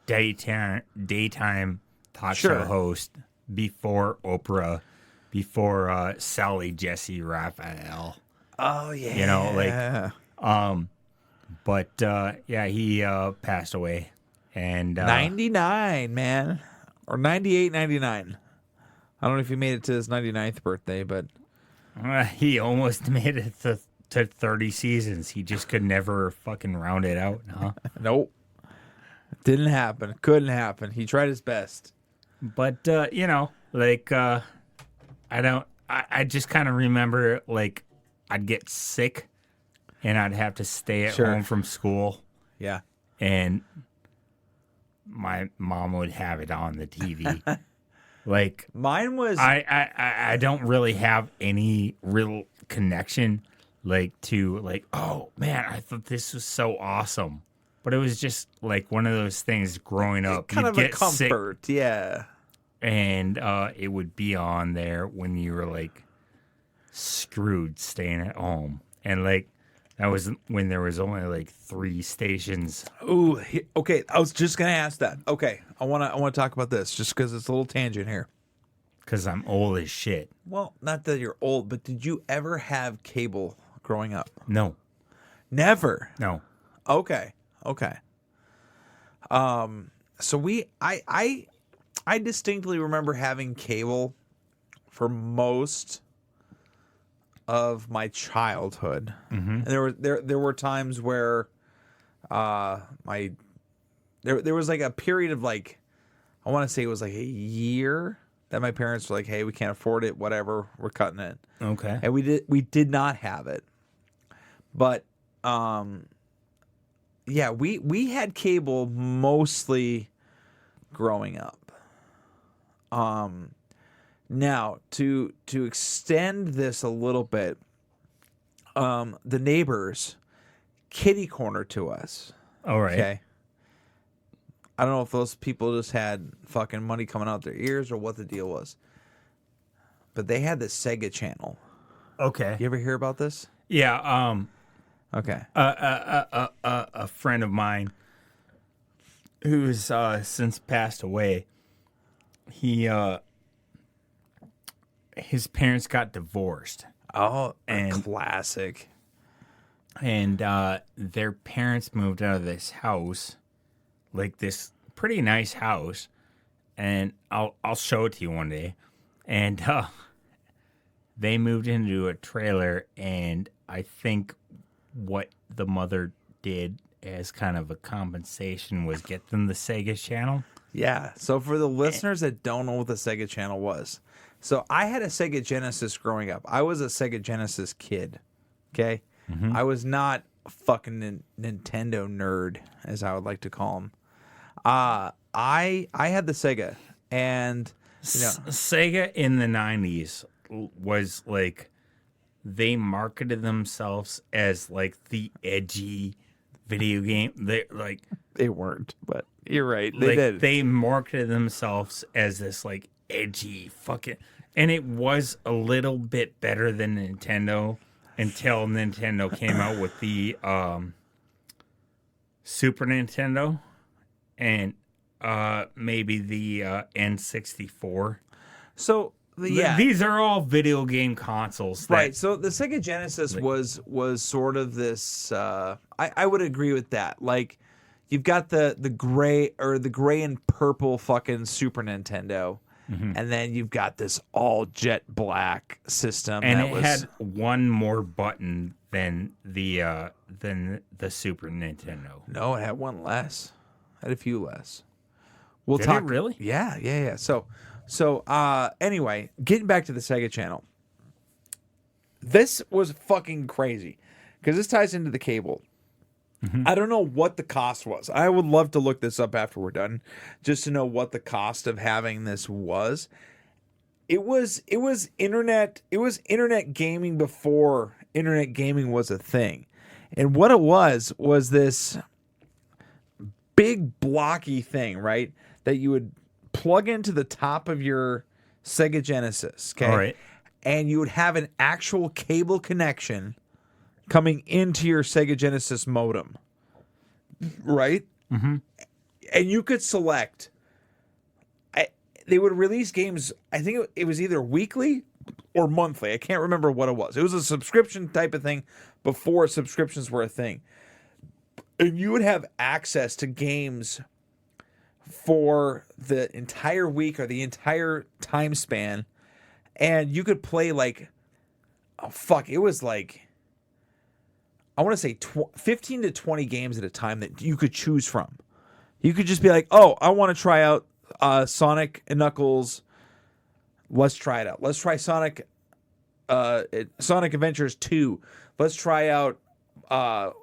daytime talk show host before Oprah, before Sally Jesse Raphael. Oh yeah, You know, but yeah, he passed away, and 99, man, or 98, 99. I don't know if he made it to his 99th birthday, but he almost made it to 30 seasons. He just could never fucking round it out, huh? nope, didn't happen. Couldn't happen. He tried his best, but you know, like I just kind of remember like I'd get sick and I'd have to stay at home from school. Yeah. And my mom would have it on the TV. Like mine was I don't really have any real connection like to like, oh man, I thought this was so awesome. But it was just like one of those things growing up. kind You'd of a get sick, comfort, yeah. and it would be on there when you were like screwed staying at home. And like that was when there was only like 3 stations. Ooh, okay. I was just gonna ask that. Okay, I wanna talk about this just because it's a little tangent here. Because I'm old as shit. Well, not that you're old, but did you ever have cable growing up? No. Never. No. Okay. So I distinctly remember having cable for most of my childhood. Mm-hmm. And there were times where there was like a period of like, I want to say it was like a year that my parents were like, hey, we can't afford it, whatever, we're cutting it. Okay. And we did not have it. But yeah, we had cable mostly growing up. Now to extend this a little bit, the neighbors kitty corner to us. All right. Okay. I don't know if those people just had fucking money coming out their ears or what the deal was. But they had the Sega Channel. Okay. You ever hear about this? Yeah. Okay. A friend of mine who's since passed away. His parents got divorced. Oh, and classic. And their parents moved out of this house, like this pretty nice house, and I'll show it to you one day. And they moved into a trailer, and I think what the mother did as kind of a compensation was get them the Sega Channel. Yeah. So for the listeners that don't know what the Sega Channel was, so I had a Sega Genesis growing up. I was a Sega Genesis kid. Okay. Mm-hmm. I was not a fucking Nintendo nerd, as I would like to call them. I had the Sega, and you know, Sega in the 90s was like, they marketed themselves as like the edgy video game. They weren't, but you're right. They like, did. They marketed themselves as this like edgy fucking, and it was a little bit better than Nintendo until Nintendo came out with the Super Nintendo and maybe the N64. So yeah, these are all video game consoles, right? So the Sega Genesis was sort of this. I would agree with that. Like, you've got the gray and purple fucking Super Nintendo, mm-hmm. and then you've got this all jet black system, and that had one more button than the Super Nintendo. No, it had one less. It had a few less. We'll Did talk. It really? Yeah. So anyway, getting back to the Sega Channel. This was fucking crazy because this ties into the cable. Mm-hmm. I don't know what the cost was. I would love to look this up after we're done, just to know what the cost of having this was. It was internet. It was internet gaming before internet gaming was a thing, And what it was this big blocky thing, right? That you would plug into the top of your Sega Genesis. Okay. All right. And you would have an actual cable connection coming into your Sega Genesis modem. Right? Mm-hmm. And you could select. They would release games, I think it was either weekly or monthly. I can't remember what it was. It was a subscription type of thing before subscriptions were a thing. And you would have access to games for the entire week or the entire time span. And you could play it was like, I want to say 15 to 20 games at a time that you could choose from. You could just be like, oh, I want to try out Sonic and Knuckles. Let's try it out. Let's try Sonic Adventures 2. Let's try out what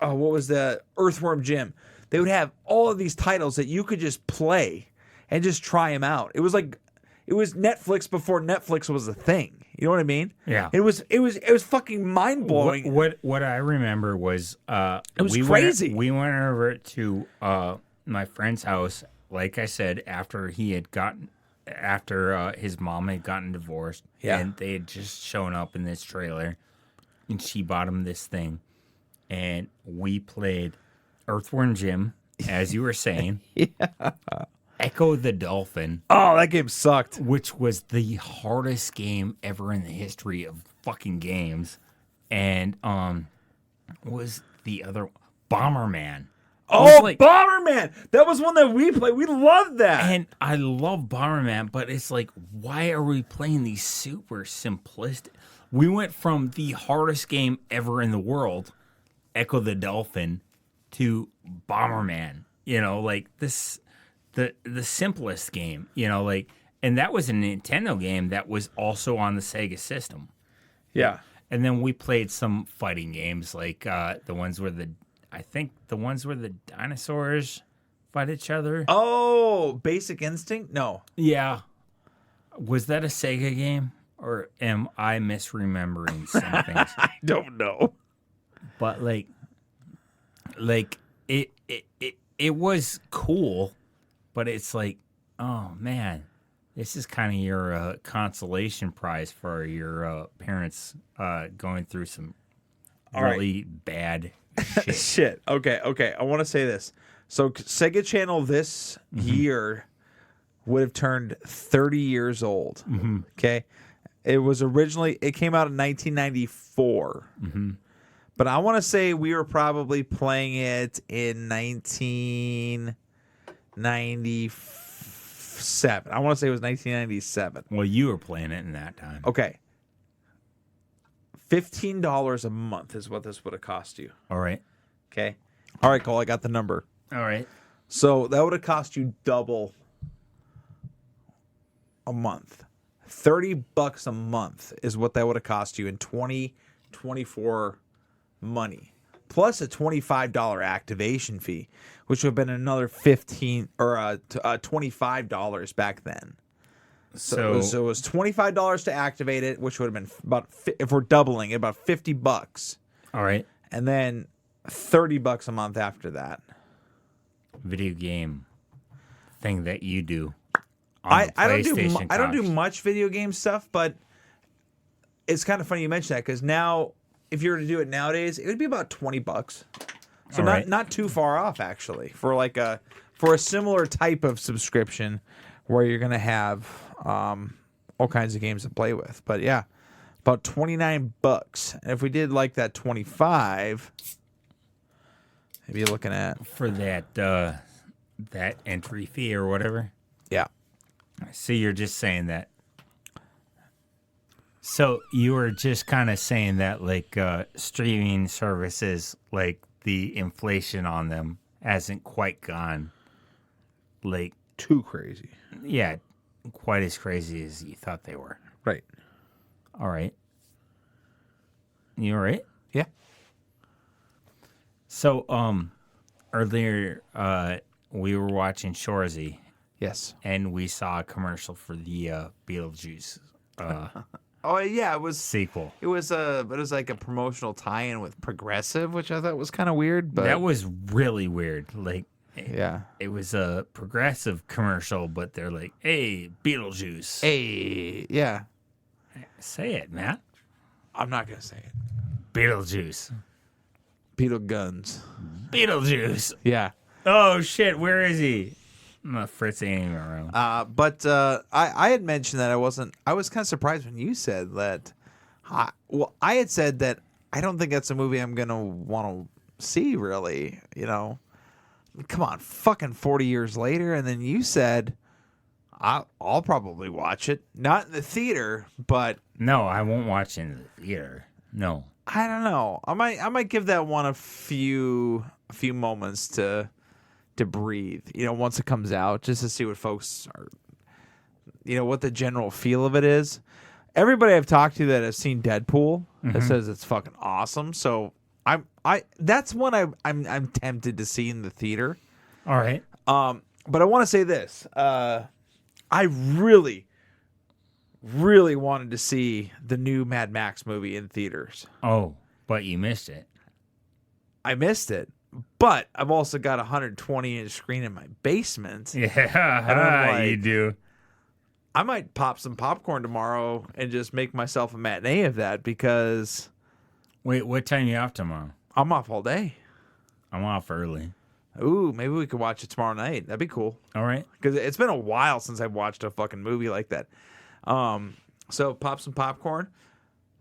was the Earthworm Jim. They would have all of these titles that you could just play and just try them out. It was Netflix before Netflix was a thing. You know what I mean? Yeah. It was fucking mind blowing. What I remember was it was crazy. We went over to my friend's house, like I said, after his mom had gotten divorced. Yeah. And they had just shown up in this trailer, and she bought him this thing, and we played Earthworm Jim, as you were saying. Yeah. Echo the Dolphin. Oh, that game sucked. Which was the hardest game ever in the history of fucking games. And was the other Bomberman. Bomberman! That was one that we played. We loved that. And I love Bomberman, but it's like, why are we playing these super simplistic? We went from the hardest game ever in the world, Echo the Dolphin, to Bomberman. You know, like this. The simplest game, you know, like, and that was a Nintendo game that was also on the Sega system. Yeah. And then we played some fighting games, like the ones where the dinosaurs fight each other. Oh, Basic Instinct? No. Yeah. Was that a Sega game, or am I misremembering some things? I don't know. But like it was cool. But it's like, oh, man, this is kind of your consolation prize for your parents going through some really bad shit. Shit. Okay. I want to say this. So Sega Channel this year would have turned 30 years old. Mm-hmm. Okay. It came out in 1994. Mm-hmm. But I want to say we were probably playing it in 1997. I want to say it was 1997. Well, you were playing it in that time. Okay. $15 a month is what this would have cost you. All right. Okay. All right, Cole, I got the number. All right. So that would have cost you double a month. $30 a month is what that would have cost you in 2024 money. Plus a $25 activation fee, which would have been another $25 back then. So it was $25 to activate it, which would have been about, if we're doubling it, about $50. All right. And then $30 a month after that. Video game thing that you do. I don't do much video game stuff, but it's kind of funny you mention that, because now, if you were to do it nowadays, it would be about $20. So not too far off, actually, for a similar type of subscription where you're gonna have all kinds of games to play with. But yeah, about $29. And if we did like that 25, maybe you're looking at for that entry fee or whatever. Yeah. So you're just saying that. So you were just kind of saying that, like, streaming services, like, the inflation on them hasn't quite gone, like, too crazy. Yeah, quite as crazy as you thought they were. Right. All right. You all right? Yeah. So, earlier, we were watching Shorzy. Yes. And we saw a commercial for the Beetlejuice Oh yeah, it was sequel. It was like a promotional tie-in with Progressive, which I thought was kind of weird. But That was really weird. Like, yeah, it was a Progressive commercial, but they're like, "Hey, Beetlejuice." Hey, yeah. Say it, Matt. I'm not gonna say it. Beetlejuice. Beetle guns. Beetlejuice. Yeah. Oh shit, where is he? Fritz ain't even around. But I had mentioned that I was kind of surprised when you said that. I had said that I don't think that's a movie I'm gonna want to see. Really, come on, fucking 40 years later, and then you said I'll probably watch it, not in the theater, but No, I won't watch it in the theater. No. I don't know. I might give that one a few moments to breathe. Once it comes out, just to see what folks are. What the general feel of it is. Everybody I've talked to that has seen Deadpool that says it's fucking awesome. So that's one I'm tempted to see in the theater. All right. But I want to say this. I really, really wanted to see the new Mad Max movie in theaters. Oh, but you missed it. I missed it, but I've also got a 120-inch screen in my basement. Yeah, you do. I might pop some popcorn tomorrow and just make myself a matinee of that because... Wait, what time are you off tomorrow? I'm off all day. I'm off early. Ooh, maybe we could watch it tomorrow night. That'd be cool. All right. Because it's been a while since I've watched a fucking movie like that. So pop some popcorn,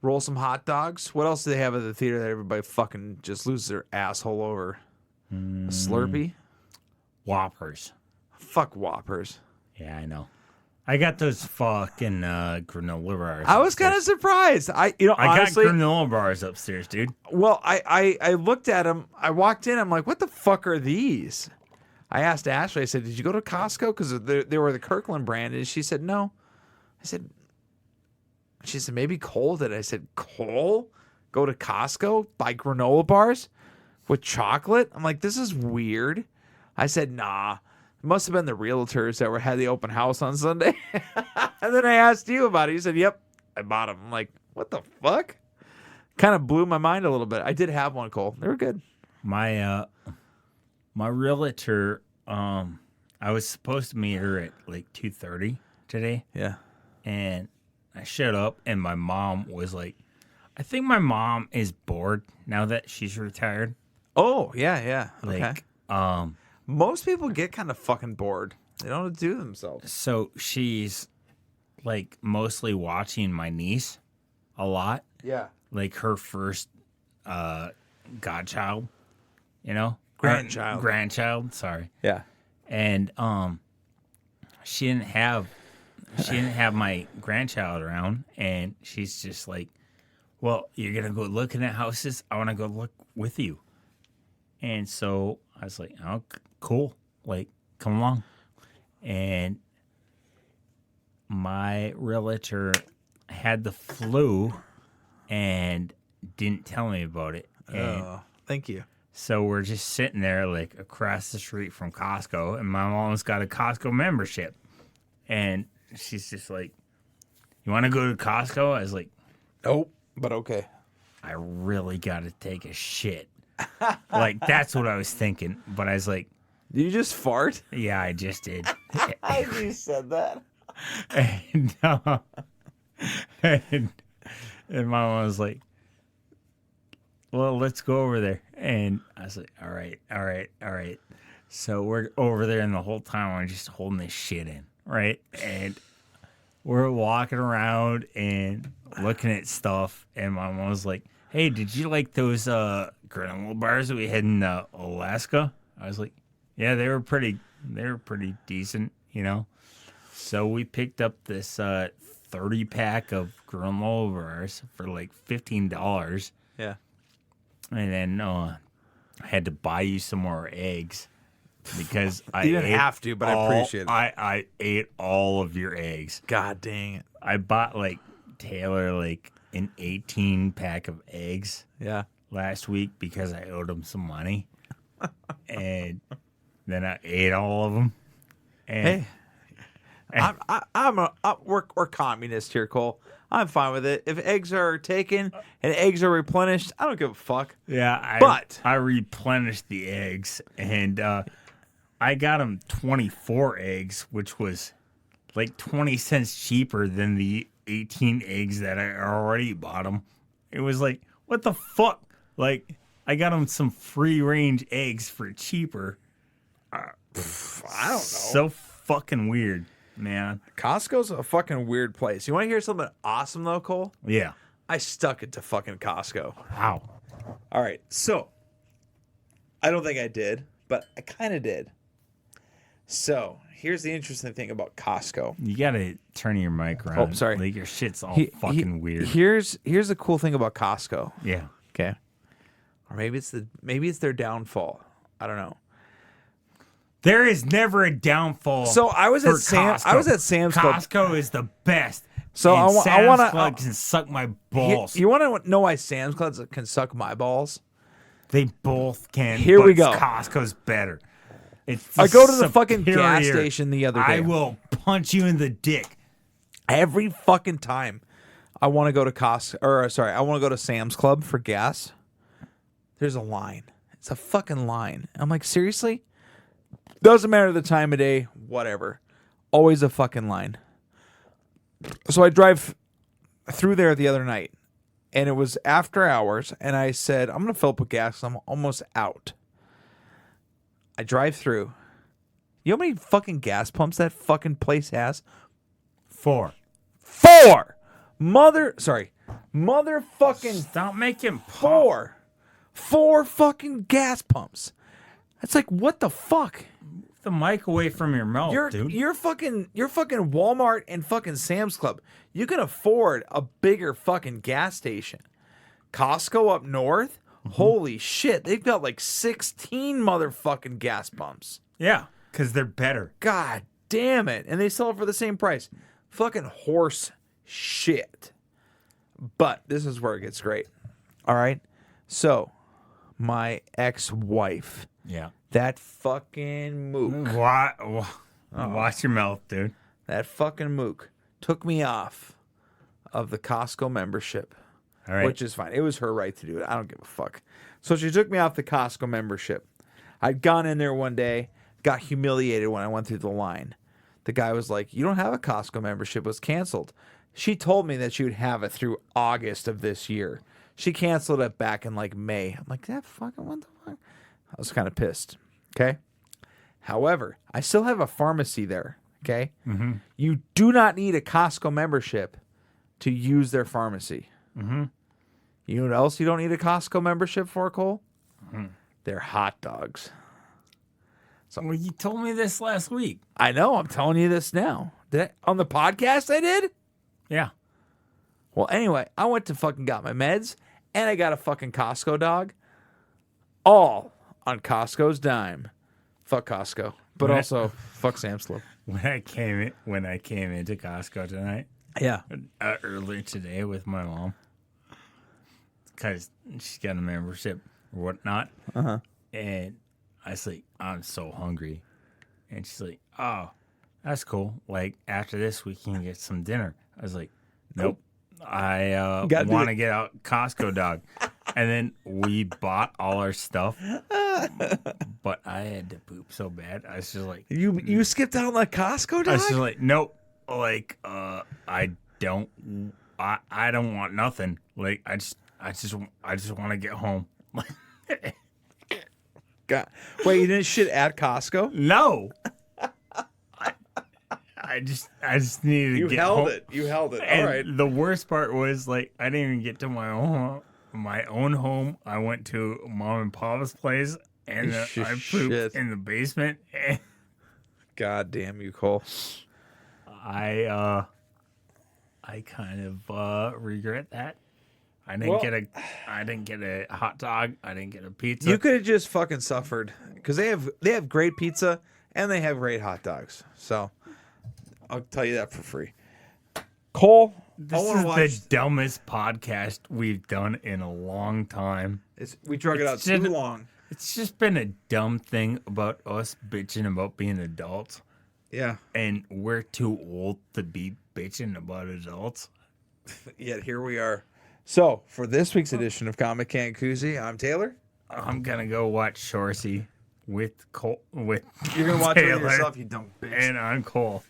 roll some hot dogs. What else do they have at the theater that everybody fucking just loses their asshole over? A Slurpee? Whoppers. Fuck Whoppers. Yeah, I know. I got those fucking granola bars. I was kind of surprised. I honestly, got granola bars upstairs, dude. Well, I looked at them. I walked in. I'm like, what the fuck are these? I asked Ashley. I said, did you go to Costco? Because they were the Kirkland brand. And she said, no. She said, maybe Cole did. I said, Cole? Go to Costco? Buy granola bars with chocolate? I'm like, this is weird. I said, nah. It must have been the realtors that had the open house on Sunday. And then I asked you about it. You said, yep, I bought them. I'm like, what the fuck? Kind of blew my mind a little bit. I did have one, Cole. They were good. My realtor, I was supposed to meet her at like 2:30 today. Yeah. And I showed up, and my mom was like, I think my mom is bored now that she's retired. Oh, yeah. Like, okay. Most people get kind of fucking bored. They don't know what to do themselves. So she's like mostly watching my niece a lot. Yeah. Like her first godchild, grandchild, sorry. Yeah. And she didn't have my grandchild around, and she's just like, well, you're gonna go looking at houses, I want to go look with you. And so I was like, oh, cool, like, come along. And my realtor had the flu and didn't tell me about it. Oh, thank you. So we're just sitting there like across the street from Costco, and my mom's got a Costco membership. And she's just like, you want to go to Costco? I was like, nope, but okay. I really got to take a shit. Like, that's what I was thinking. But I was like, did you just fart? Yeah, I just did. You said that. And my mom was like, well, let's go over there. And I was like, all right. So we're over there, and the whole time I'm just holding this shit in, right? And we're walking around and looking at stuff, and my mom was like, hey, did you like those granola bars that we had in Alaska? I was like, yeah, they were pretty decent, So we picked up this 30-pack of granola bars for like $15. Yeah. And then I had to buy you some more eggs because I you didn't have to, but I appreciate it. I ate all of your eggs. God dang it. I bought like Tayler like an 18-pack of eggs. Yeah. Last week because I owed him some money. And then I ate all of them. And hey, We're communists here, Cole. I'm fine with it. If eggs are taken and eggs are replenished, I don't give a fuck. Yeah, but I replenished the eggs, and I got them 24 eggs, which was like 20 cents cheaper than the 18 eggs that I already bought them. It was like, what the fuck? Like, I got them some free-range eggs for cheaper. I don't know. So fucking weird, man. Costco's a fucking weird place. You want to hear something awesome, though, Cole? Yeah. I stuck it to fucking Costco. Wow. All right, so I don't think I did, but I kind of did. So here's the interesting thing about Costco. You gotta turn your mic around. Oh, sorry. Like, your shit's all fucking weird. Here's the cool thing about Costco. Yeah. Okay. Or maybe it's their downfall. I don't know. There is never a downfall. So I was at Sam's Club. Costco is the best. So and I want to Club can suck my balls. You want to know why Sam's Club can suck my balls? They both can. Here we go. Costco's better. I go to the fucking gas station the other day. I will punch you in the dick every fucking time. I want to go to I want to go to Sam's Club for gas. There's a line. It's a fucking line. I'm like, seriously? Doesn't matter the time of day, whatever. Always a fucking line. So I drive through there the other night, and it was after hours, and I said, I'm going to fill up with gas. I'm almost out. I drive through. You know how many fucking gas pumps that fucking place has? 4. Motherfucking Stop making pop. 4. 4 fucking gas pumps. That's like, what the fuck? Move the mic away from your mouth, dude. You're fucking Walmart and fucking Sam's Club. You can afford a bigger fucking gas station. Costco up north? Holy shit. They've got like 16 motherfucking gas pumps. Yeah, because they're better. God damn it. And they sell it for the same price. Fucking horse shit. But this is where it gets great. All right. So, my ex-wife. Yeah. That fucking mook. Watch your mouth, dude. That fucking mook took me off of the Costco membership. All right. Which is fine. It was her right to do it. I don't give a fuck. So she took me off the Costco membership. I'd gone in there one day, got humiliated when I went through the line. The guy was like, you don't have a Costco membership. It was canceled. She told me that she would have it through August of this year. She canceled it back in like May. I'm like, that fucking what the fuck? I was kind of pissed. Okay. However, I still have a pharmacy there. Okay. Mm-hmm. You do not need a Costco membership to use their pharmacy. Mm-hmm. You know what else you don't need a Costco membership for, Cole? Mm-hmm. They're hot dogs. So, well, you told me this last week. I know. I'm telling you this now. On the podcast I did? Yeah. Well, anyway, I went to fucking got my meds, and I got a fucking Costco dog. All on Costco's dime. Fuck Costco. But also, fuck Sam's Club. When I came into Costco tonight. Yeah. Earlier today with my mom. Because she's got a membership or whatnot. Uh-huh. And I was like, I'm so hungry. And she's like, oh, that's cool. Like, after this, we can get some dinner. I was like, nope. I want to get out Costco dog. And then we bought all our stuff. But I had to poop so bad. I was just like... You skipped out on the Costco dog? I was just like, nope. Like, I don't want nothing. Like, I just want to get home. God. Wait, you didn't shit at Costco? No. I just needed to get home. You held it. And all right. the worst part was, like, I didn't even get to my own home. I went to mom and papa's place, and I pooped in the basement. God damn you, Cole. I kind of regret that. I didn't get a hot dog. I didn't get a pizza. You could have just fucking suffered because they have great pizza and they have great hot dogs. So I'll tell you that for free. Cole, this is the dumbest podcast we've done in a long time. We drug it out too long. It's just been a dumb thing about us bitching about being adults. Yeah. And we're too old to be bitching about adults. Yet here we are. So, for this week's edition of Comic Can Coozie, I'm Taylor. I'm gonna go watch Shorsey with Cole. With You're gonna watch it Tayler, yourself, you dumb bitch. and I'm Cole.